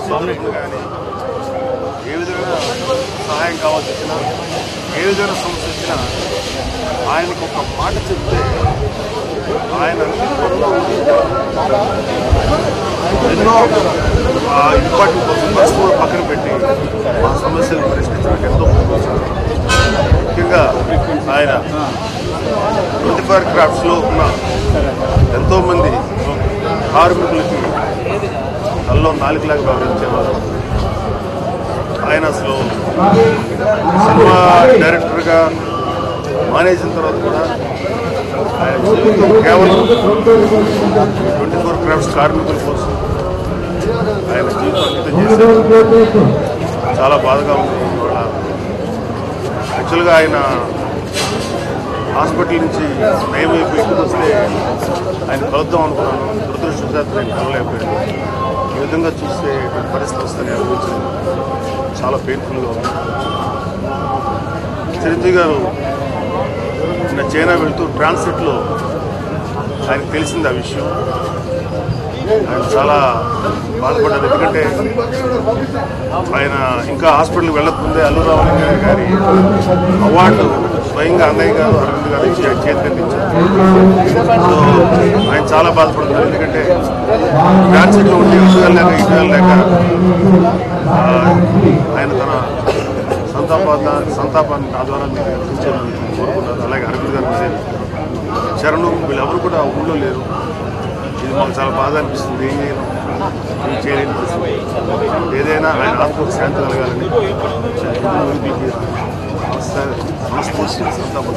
సోదరులు కానీ ఏ విధమైన సహాయం కావాల్సి వచ్చినా ఏ విధమైన సమస్య వచ్చినా ఆయనకు ఒక మాట చెప్తే ఆయన ఎన్నో ఇంపార్టెంట్ పర్సన్స్ కూడా పక్కన పెట్టి ఆ సమస్యలు పరిష్కరించడానికి ఎంతో ముఖ్యంగా ఆయన 24 క్రాఫ్ట్స్లో ఉన్న ఎంతోమంది కార్మికులకి తల్లో నాలుగులాగా వ్యవహరించేవారు. ఆయన అసలు సినిమా డైరెక్టర్గా మానేసిన తర్వాత కూడా ఆయన జీవితం కేవలం 24 క్రాఫ్ట్స్ కార్మికుల కోసం ఆయన జీవితం అంకితం చేశారు. చాలా బాధగా ఉంది. ఇవాళ యాక్చువల్గా ఆయన హాస్పిటల్ నుంచి నయమైపోయి ఇంటికి వస్తే ఆయన కలుద్దాం అనుకున్నాను. దురదృష్టవశాత్తు నేను కలవలేకపోయాను. ఈ విధంగా చూస్తే పరిస్థితి వస్తుందని అనిపించింది. చాలా పెయిన్ఫుల్గా ఉంది. చిరంజీవి గారు నిన్న చైనా వెళ్తూ ట్రాన్సిట్లో ఆయనకు తెలిసింది ఆ విషయం. ఆయన చాలా బాధపడ్డారు. ఎందుకంటే ఆయన ఇంకా హాస్పిటల్కి వెళ్ళకముందే అల్లు రామలింగయ్య గారి అవార్డు స్వయంగా అన్నయ్య గారు అరవింద్ గారు ఇచ్చి ఆయన చేతికందించారు. సో ఆయన చాలా బాధపడుతున్నారు. ఎందుకంటే ట్రాన్సిట్లో ఉంటే ఇటు లేక ఆయన తన సంతాపాన్ని నా ద్వారా మీరు గుర్తించాలని కోరుకున్నారు. అలాగే అరవింద్ గారు చరణు వీళ్ళెవరు కూడా ఊళ్ళో లేరు. ఇది మాకు చాలా బాధ అనిపిస్తుంది. ఏం చేయలేని పరిస్థితి. ఏదైనా ఆయన ఆత్మకు శాంతి కలగాలని సంస్థ సంతాపం.